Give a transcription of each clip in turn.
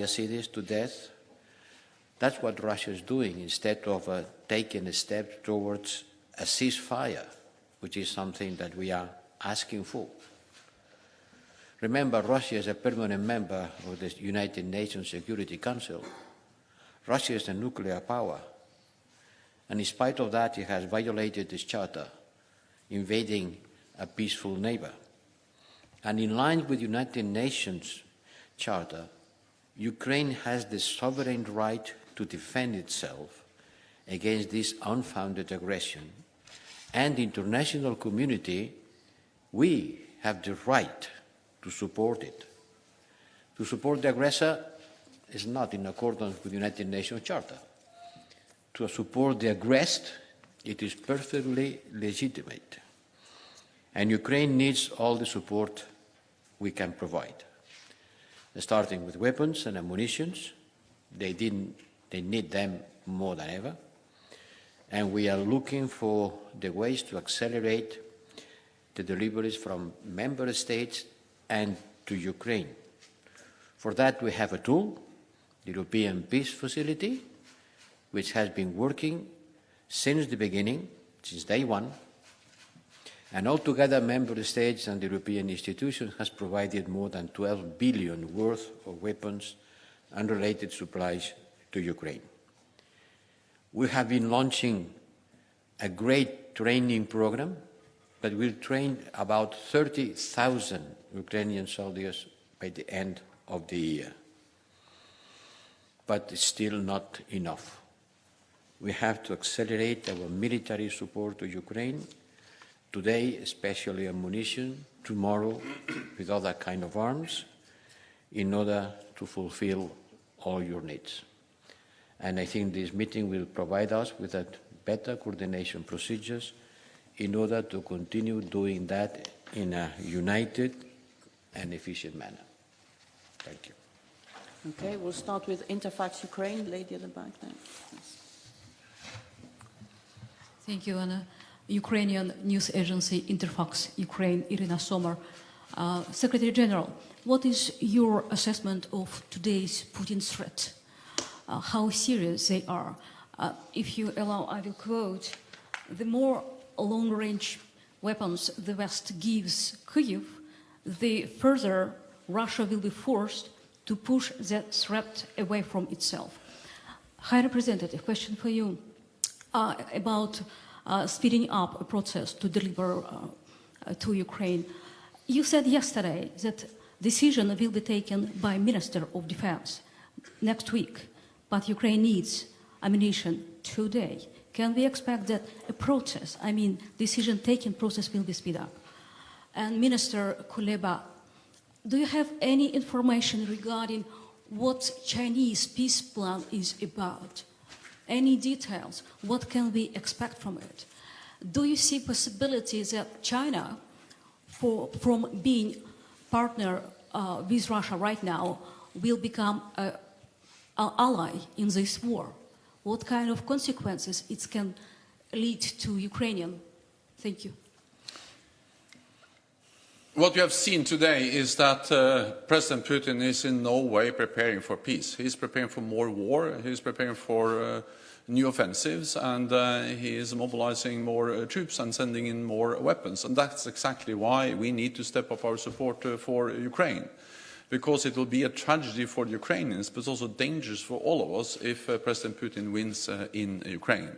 cities to death. That's what Russia is doing instead of taking a step towards a ceasefire, which is something that we are asking for. Remember, Russia is a permanent member of the United Nations Security Council. Russia is a nuclear power. And in spite of that, it has violated this charter, invading a peaceful neighbor. And in line with the United Nations Charter, Ukraine has the sovereign right to defend itself against this unfounded aggression. And the international community, we have the right to support it. To support the aggressor is not in accordance with the United Nations Charter. To support the aggressed, it is perfectly legitimate. And Ukraine needs all the support we can provide. Starting with weapons and ammunition, they need them more than ever. And we are looking for the ways to accelerate the deliveries from member states and to Ukraine. For that, we have a tool, the European Peace Facility, which has been working since the beginning, since day one. And altogether, member states and the European institutions has provided more than 12 billion worth of weapons and related supplies to Ukraine. We have been launching a great training program that will train about 30,000 Ukrainian soldiers by the end of the year. But it's still not enough. We have to accelerate our military support to Ukraine, today especially ammunition, tomorrow with other kind of arms, in order to fulfill all your needs. And I think this meeting will provide us with a better coordination procedures in order to continue doing that in a united and efficient manner. Thank you. Okay, we'll start with Interfax Ukraine, lady at the back there. Yes. Thank you, Anna. Ukrainian news agency Interfax Ukraine, Irina Sommer. Secretary General, what is your assessment of today's Putin threat? How serious they are? If you allow, I will quote, the more long-range weapons the West gives Kyiv, the further Russia will be forced to push that threat away from itself. High Representative, question for you about speeding up a process to deliver to Ukraine. You said yesterday that decision will be taken by Minister of Defense next week, but Ukraine needs ammunition today. Can we expect that a process, I mean decision-taking process, will be speed up? And Minister Kuleba, do you have any information regarding what Chinese peace plan is about? Any details? What can we expect from it? Do you see possibilities that China, from being partner with Russia right now, will become an ally in this war? What kind of consequences it can lead to Ukrainian? Thank you. What we have seen today is that President Putin is in no way preparing for peace. He's preparing for more war, he's preparing for new offensives, and he is mobilizing more troops and sending in more weapons. And that's exactly why we need to step up our support for Ukraine. Because it will be a tragedy for the Ukrainians, but also dangerous for all of us if President Putin wins in Ukraine.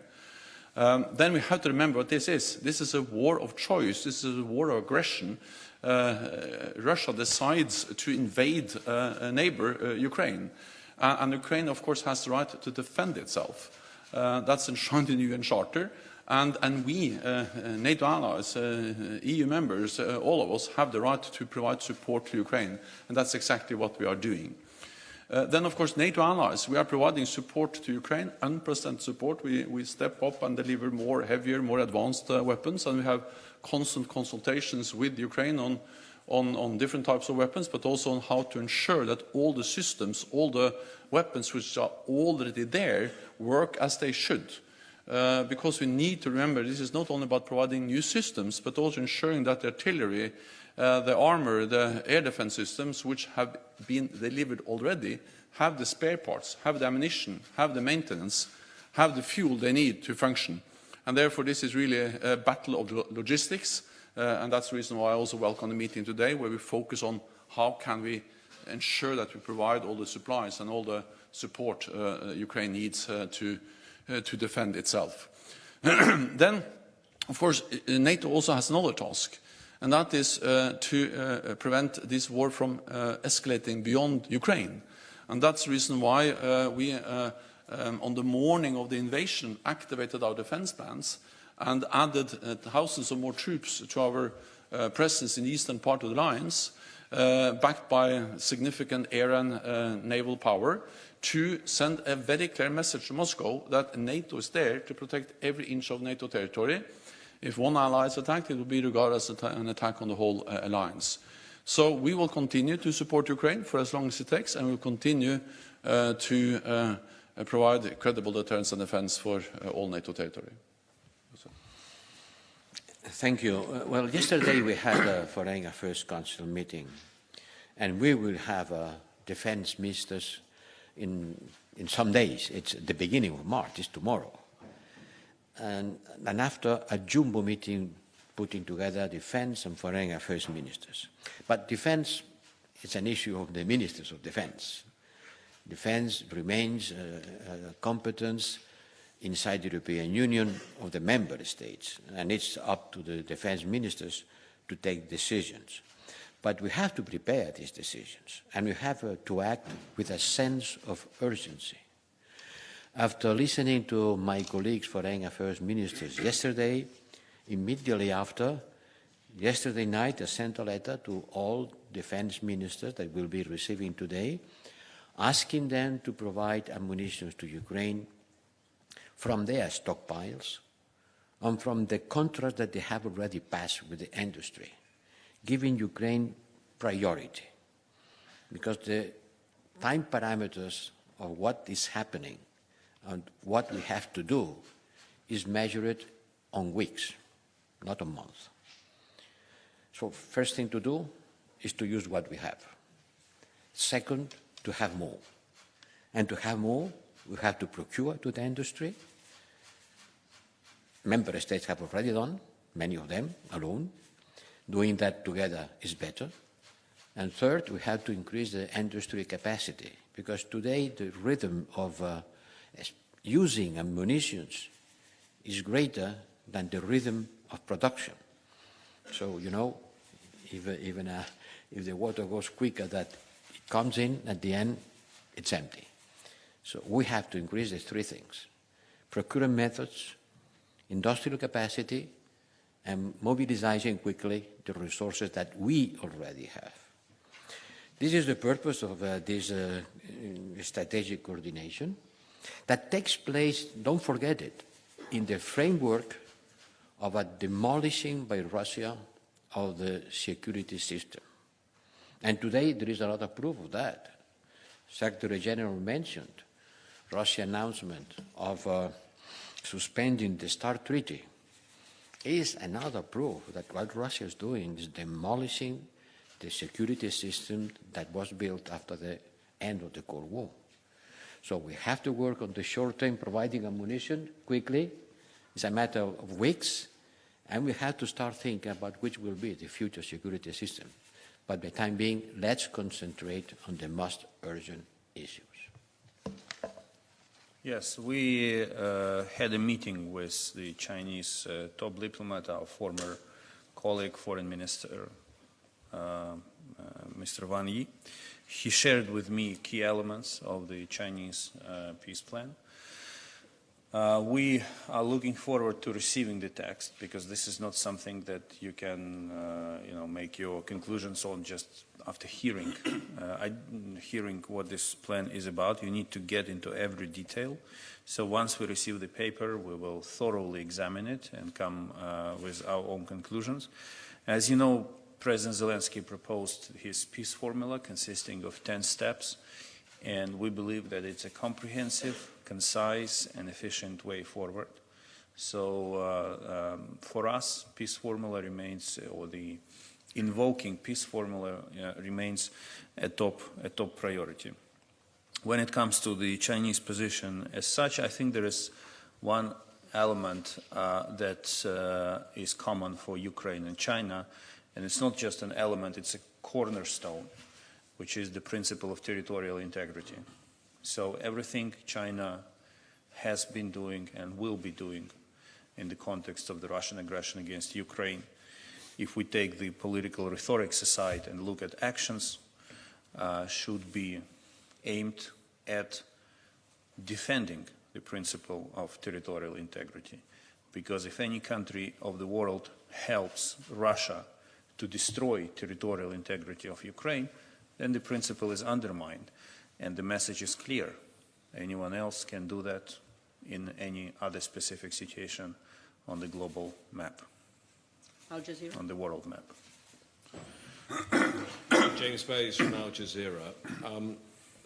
Then we have to remember what this is. This is a war of choice. This is a war of aggression. Russia decides to invade a neighbor, Ukraine. And Ukraine, of course, has the right to defend itself. That's enshrined in the UN Charter. And we, NATO allies, EU members, all of us have the right to provide support to Ukraine. And that's exactly what we are doing. Then, of course, NATO allies, we are providing support to Ukraine, unprecedented support. We step up and deliver more heavier, more advanced weapons, and we have constant consultations with Ukraine on different types of weapons, but also on how to ensure that all the systems, all the weapons which are already there, work as they should. Because we need to remember this is not only about providing new systems, but also ensuring that the artillery, the armor, the air defense systems, which have been delivered already, have the spare parts, have the ammunition, have the maintenance, have the fuel they need to function. And therefore, this is really a battle of logistics, and that's the reason why I also welcome the meeting today, where we focus on how can we ensure that we provide all the supplies and all the support Ukraine needs to defend itself. Then, of course, NATO also has another task, and that is to prevent this war from escalating beyond Ukraine. And that's the reason why we, on the morning of the invasion, activated our defense plans and added thousands of more troops to our presence in the eastern part of the alliance, backed by significant air and naval power, to send a very clear message to Moscow that NATO is there to protect every inch of NATO territory. If one ally is attacked, it will be regarded as an attack on the whole alliance. So we will continue to support Ukraine for as long as it takes, and we will continue to provide credible deterrence and defense for all NATO territory. Thank you. Well, yesterday we had a Foreign Affairs Council meeting, and we will have defense ministers in some days. It's the beginning of March, it's tomorrow. And after a jumbo meeting putting together defense and foreign affairs ministers. But defense is an issue of the ministers of defense. Defense remains a competence inside the European Union of the member states, and it's up to the defense ministers to take decisions. But we have to prepare these decisions, and we have to act with a sense of urgency. After listening to my colleagues, foreign affairs ministers, yesterday, immediately after, yesterday night, I sent a letter to all defense ministers that we'll be receiving today, asking them to provide ammunition to Ukraine from their stockpiles and from the contracts that they have already passed with the industry, giving Ukraine priority, because the time parameters of what is happening and what we have to do is measured on weeks, not on months. So first thing to do is to use what we have. Second, to have more. And to have more, we have to procure to the industry. Member states have already done, many of them alone. Doing that together is better. And third, we have to increase the industry capacity, because today the rhythm of using ammunitions is greater than the rhythm of production. So, you know, even if the water goes quicker than it comes in, at the end, it's empty. So we have to increase the three things: procurement methods, industrial capacity, and mobilizing quickly the resources that we already have. This is the purpose of this strategic coordination that takes place, don't forget it, in the framework of a demolishing by Russia of the security system. And today there is a lot of proof of that. Secretary General mentioned Russia's announcement of suspending the START treaty is another proof that what Russia is doing is demolishing the security system that was built after the end of the Cold War. So we have to work on the short term, providing ammunition quickly. It's a matter of weeks, and we have to start thinking about which will be the future security system. But for the time being, let's concentrate on the most urgent issues. Yes, we had a meeting with the Chinese top diplomat, our former colleague, Foreign Minister, Mr. Wang Yi. He shared with me key elements of the Chinese peace plan. We are looking forward to receiving the text, because this is not something that you can make your conclusions on just after hearing what this plan is about. You need to get into every detail. So once we receive the paper, we will thoroughly examine it and come with our own conclusions. As you know, President Zelensky proposed his peace formula consisting of 10 steps, and we believe that it's a comprehensive, concise, and efficient way forward. So for us, peace formula remains, or the invoking peace formula remains a top priority. when it comes to the Chinese position as such, I think there is one element that is common for Ukraine and China, and it's not just an element, it's a cornerstone, which is the principle of territorial integrity. So everything China has been doing and will be doing in the context of the Russian aggression against Ukraine, if we take the political rhetorics aside and look at actions, should be aimed at defending the principle of territorial integrity. Because if any country of the world helps Russia to destroy territorial integrity of Ukraine, then the principle is undermined. And the message is clear. Anyone else can do that in any other specific situation on the global map, Al Jazeera. on the world map. James Bays from Al Jazeera.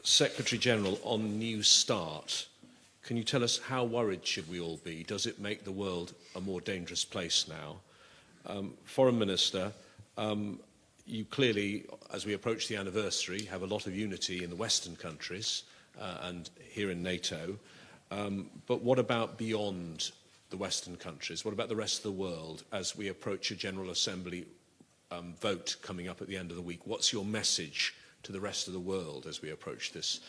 Secretary General, on New START, can you tell us how worried should we all be? Does it make the world a more dangerous place now? Foreign Minister, you clearly, as we approach the anniversary, have a lot of unity in the Western countries and here in NATO. But what about beyond the Western countries? What about the rest of the world as we approach a General Assembly vote coming up at the end of the week? What's your message to the rest of the world as we approach this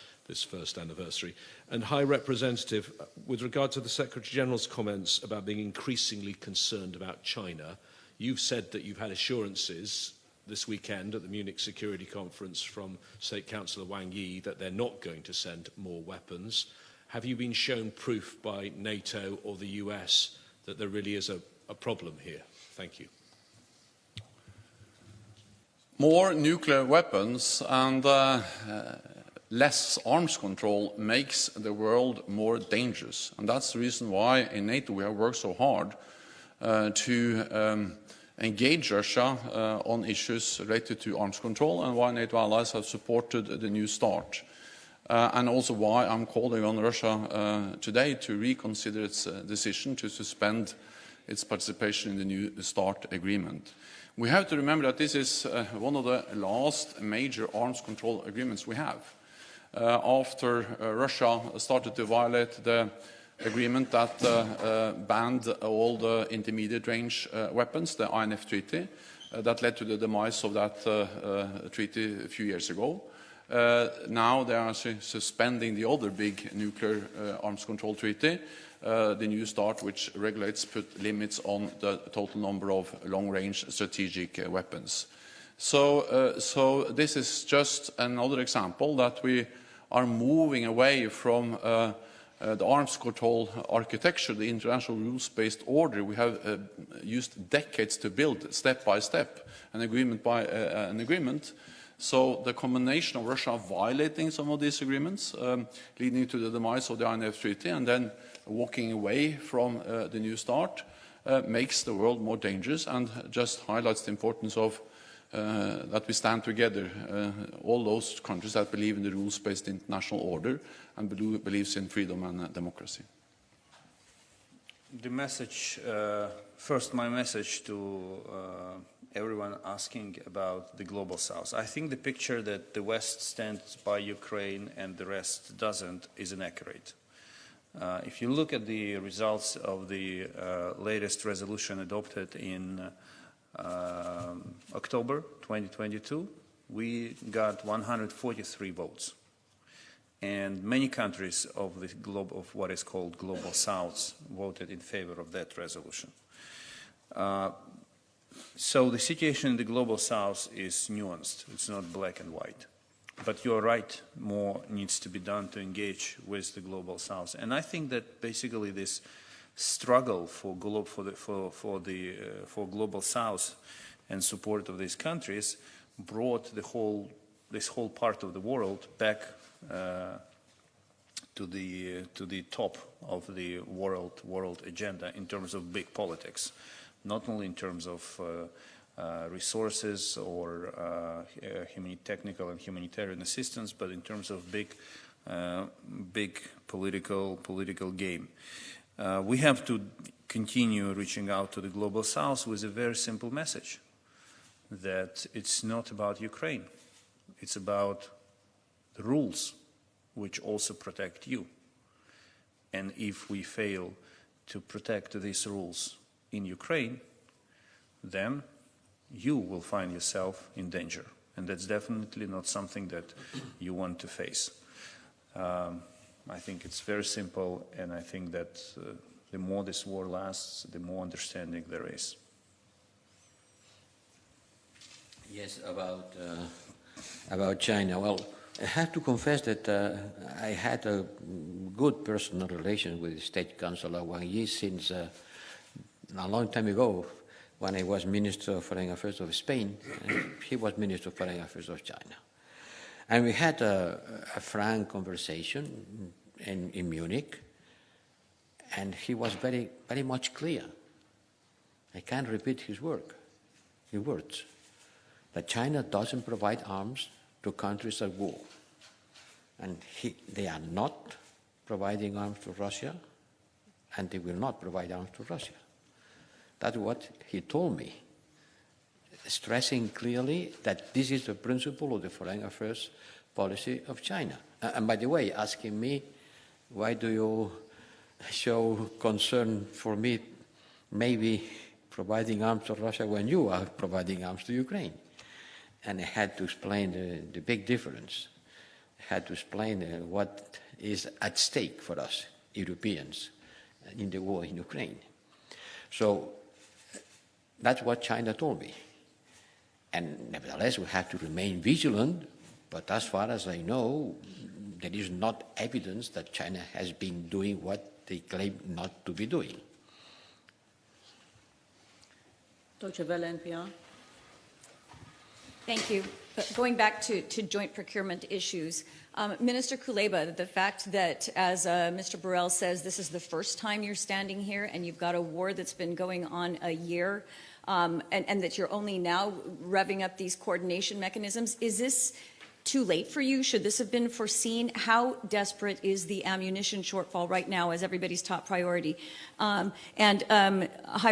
first anniversary? And High Representative, with regard to the Secretary General's comments about being increasingly concerned about China, you've said that you've had assurances this weekend at the Munich Security Conference from State Councillor Wang Yi that they're not going to send more weapons. Have you been shown proof by NATO or the US that there really is a problem here? Thank you. More nuclear weapons and less arms control makes the world more dangerous. And that's the reason why in NATO we have worked so hard to engage Russia on issues related to arms control, and why NATO allies have supported the New START. And also why I'm calling on Russia today to reconsider its decision to suspend its participation in the New START agreement. We have to remember that this is one of the last major arms control agreements we have. After Russia started to violate the agreement that banned all the intermediate range weapons, the INF Treaty, that led to the demise of that treaty a few years ago. Now they are suspending the other big nuclear arms control treaty, the New START, which regulates, put limits on the total number of long-range strategic weapons. So this is just another example that we are moving away from the arms control architecture, the international rules-based order we have used decades to build, step by step, an agreement by an agreement. So the combination of Russia violating some of these agreements, leading to the demise of the INF Treaty, and then walking away from the New START, makes the world more dangerous and just highlights the importance of that we stand together, all those countries that believe in the rules-based international order and believes in freedom and democracy. The message, first my message to everyone asking about the Global South. I think the picture that the West stands by Ukraine and the rest doesn't is inaccurate. If you look at the results of the latest resolution adopted in October 2022, we got 143 votes. And many countries of the globe of what is called Global South voted in favor of that resolution. So the situation in the Global South is nuanced. It's not black and white. But you're right, more needs to be done to engage with the Global South. And I think that basically this struggle for Global South and support of these countries brought this whole part of the world back to the top of the world agenda in terms of big politics, not only in terms of resources or technical and humanitarian assistance, but in terms of big political game. We have to continue reaching out to the Global South with a very simple message, that it's not about Ukraine. It's about the rules which also protect you. And if we fail to protect these rules in Ukraine, then you will find yourself in danger. And that's definitely not something that you want to face. I think it's very simple, and I think that the more this war lasts, the more understanding there is. Yes, about China. Well, I have to confess that I had a good personal relation with the State Councilor Wang Yi since a long time ago, when I was Minister of Foreign Affairs of Spain, and he was Minister of Foreign Affairs of China. And we had a frank conversation in Munich, and he was very, very much clear. I can't repeat his words, that China doesn't provide arms to countries at war. And they are not providing arms to Russia, and they will not provide arms to Russia. That's what he told me, stressing clearly that this is the principle of the foreign affairs policy of China. And by the way, asking me, why do you show concern for me maybe providing arms to Russia when you are providing arms to Ukraine? And I had to explain the big difference. I had to explain what is at stake for us, Europeans, in the war in Ukraine. So that's what China told me. And nevertheless, we have to remain vigilant, but as far as I know, there is not evidence that China has been doing what they claim not to be doing. Deutsche Welle, NPR. Thank you. But going back to joint procurement issues, Minister Kuleba, the fact that, as Mr. Borrell says, this is the first time you're standing here and you've got a war that's been going on a year, and that you're only now revving up these coordination mechanisms, is this too late for you? Should this have been foreseen? How desperate is the ammunition shortfall right now as everybody's top priority? High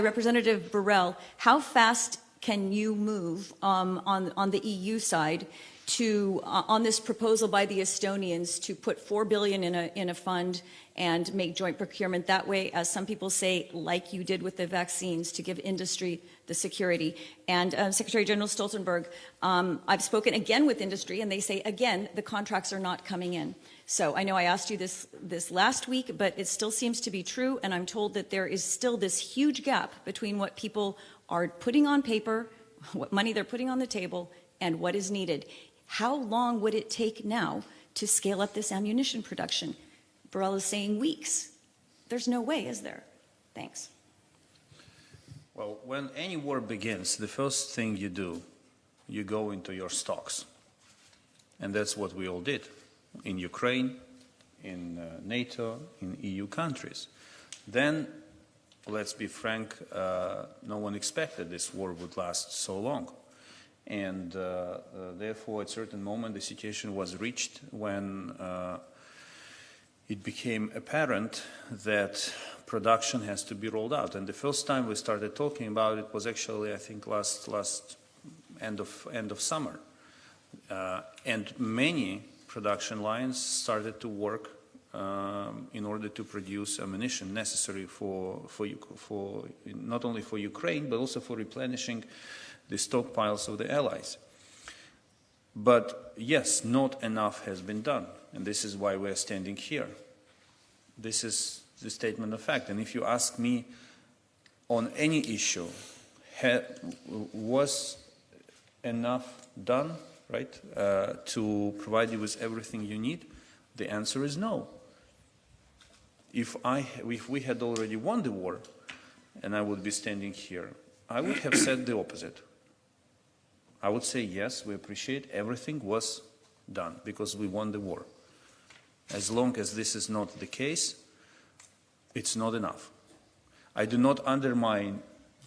Representative Borrell, how fast can you move on the EU side to on this proposal by the Estonians to put $4 billion in a fund and make joint procurement that way, as some people say, like you did with the vaccines, to give industry the security? And Secretary General Stoltenberg, I've spoken again with industry, and they say again the contracts are not coming in. So I know I asked you this last week, but it still seems to be true, and I'm told that there is still this huge gap between what people are putting on paper, what money they're putting on the table, and what is needed. How long would it take now to scale up this ammunition production? Borrell is saying weeks. There's no way, is there? Thanks. Well, when any war begins, the first thing you do, you go into your stocks. And that's what we all did in Ukraine, in NATO, in EU countries. Then, let's be frank, no one expected this war would last so long. And therefore, at a certain moment, the situation was reached when it became apparent that production has to be rolled out. And the first time we started talking about it was actually, I think, last end of summer. And many production lines started to work in order to produce ammunition necessary for not only for Ukraine, but also for replenishing the stockpiles of the allies. But yes, not enough has been done, and this is why we're standing here. This is the statement of fact. And if you ask me on any issue, was enough done, right, to provide you with everything you need? The answer is no. If we had already won the war, and I would be standing here, I would have said the opposite. I would say, yes, we appreciate everything was done because we won the war. As long as this is not the case, it's not enough. I do not undermine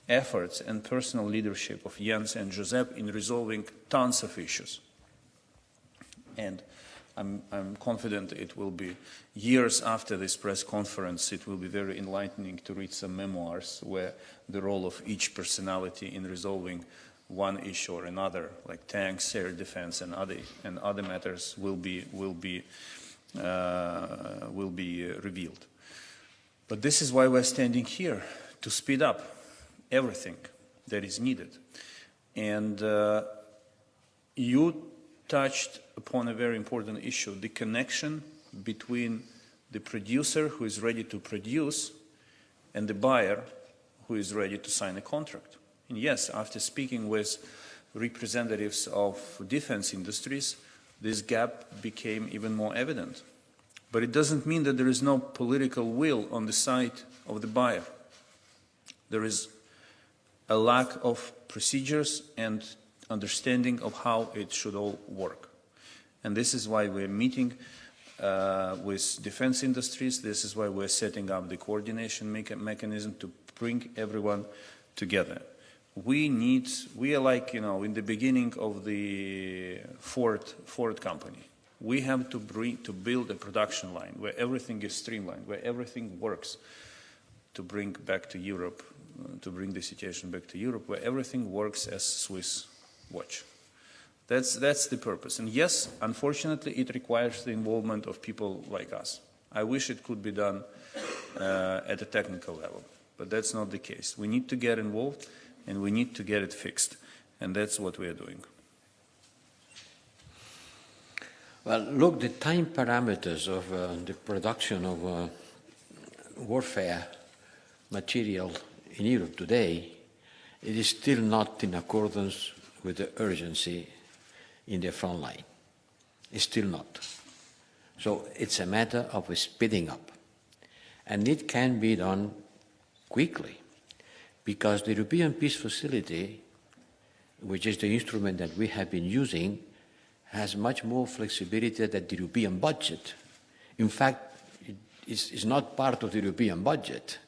efforts and personal leadership of Jens and Josep in resolving tons of issues. And I'm confident it will be years after this press conference, it will be very enlightening to read some memoirs where the role of each personality in resolving one issue or another, like tanks, air defense, and other matters, will be will be revealed. But this is why we're standing here, to speed up everything that is needed. And you touched upon a very important issue, the connection between the producer who is ready to produce and the buyer who is ready to sign a contract. And yes, after speaking with representatives of defense industries, this gap became even more evident. But it doesn't mean that there is no political will on the side of the buyer. There is a lack of procedures and understanding of how it should all work. And this is why we're meeting with defense industries. This is why we're setting up the coordination mechanism to bring everyone together. We are like, in the beginning of the Ford company. We have to build a production line where everything is streamlined, where everything works, to bring back to Europe, to bring the situation back to Europe, where everything works as Swiss watch. That's the purpose. And yes, unfortunately, it requires the involvement of people like us. I wish it could be done at a technical level, but that's not the case. We need to get involved, and we need to get it fixed, and that's what we are doing. Well, look, the time parameters of the production of warfare material in Europe today, it is still not in accordance with the urgency in the front line. It's still not. So it's a matter of speeding up. And it can be done quickly, because the European Peace Facility, which is the instrument that we have been using, has much more flexibility than the European budget. In fact, it's not part of the European budget.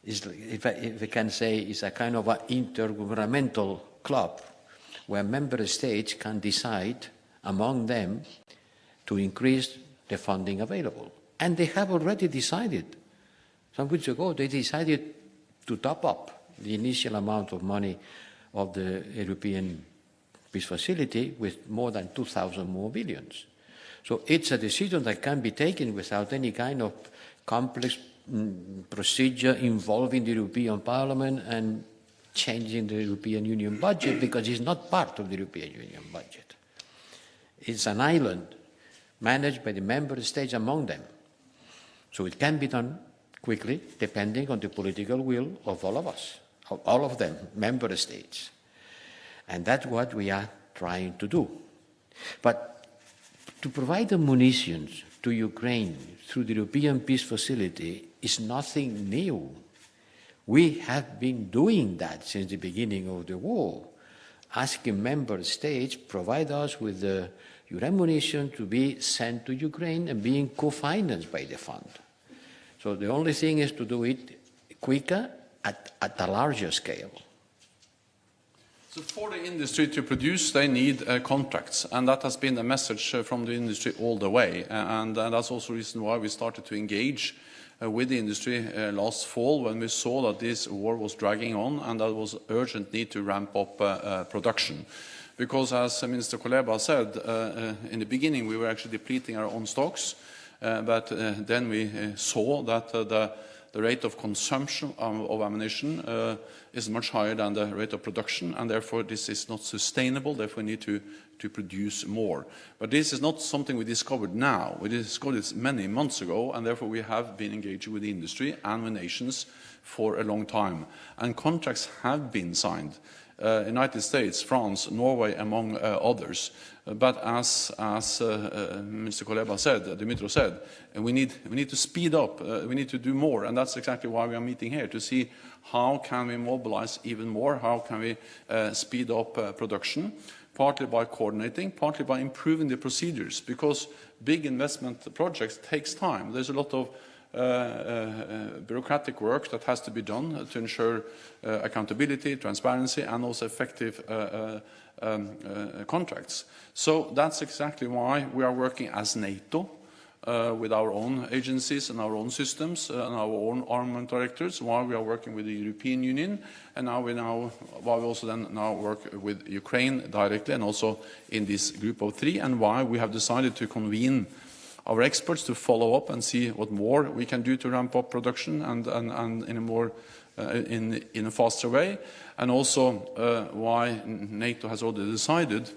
It's, if I can say, it's a kind of an intergovernmental club where member states can decide among them to increase the funding available. And they have already decided. Some weeks ago, they decided to top up the initial amount of money of the European Peace Facility with more than 2,000 more billions. So it's a decision that can be taken without any kind of complex procedure involving the European Parliament and changing the European Union budget, because it's not part of the European Union budget. It's an island managed by the member states among them. So it can be done quickly, depending on the political will of all of us, of all of them, member states. And that's what we are trying to do. But to provide the munitions to Ukraine through the European Peace Facility is nothing new. We have been doing that since the beginning of the war, asking member states provide us with your ammunition to be sent to Ukraine and being co-financed by the fund. So the only thing is to do it quicker at a larger scale. So for the industry to produce, they need contracts, and that has been a message from the industry all the way. And that's also the reason why we started to engage with the industry last fall, when we saw that this war was dragging on and there was urgent need to ramp up production. Because as Minister Kuleba said, in the beginning we were actually depleting our own stocks, but then we saw that the rate of consumption of ammunition is much higher than the rate of production, and therefore this is not sustainable. Therefore we need to produce more. But this is not something we discovered now. We discovered this many months ago, and therefore we have been engaging with the industry and with nations for a long time. And contracts have been signed. United States, France, Norway, among others. But as Mr. Kuleba said, Dmytro said, we need to speed up, we need to do more, and that's exactly why we are meeting here, to see how can we mobilize even more, how can we speed up production, partly by coordinating, partly by improving the procedures, because big investment projects takes time. There's a lot of bureaucratic work that has to be done to ensure accountability, transparency, and also effective contracts. So that's exactly why we are working as NATO with our own agencies and our own systems and our own armament directors, while we are working with the European Union, and while we also then now work with Ukraine directly, and also in this group of three, and why we have decided to convene our experts to follow up and see what more we can do to ramp up production and in a more in a faster way, and also why NATO has already decided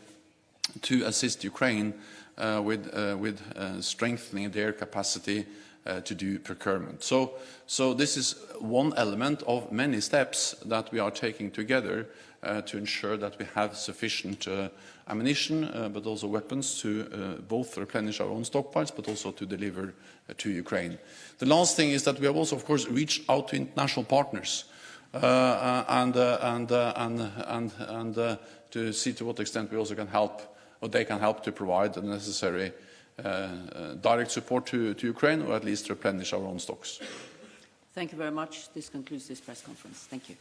to assist Ukraine with strengthening their capacity to do procurement. So this is one element of many steps that we are taking together to ensure that we have sufficient ammunition, but also weapons to both replenish our own stockpiles, but also to deliver to Ukraine. The last thing is that we have also, of course, reached out to international partners and to see to what extent we also can help, or they can help to provide the necessary direct support to Ukraine, or at least replenish our own stocks. Thank you very much. This concludes this press conference. Thank you.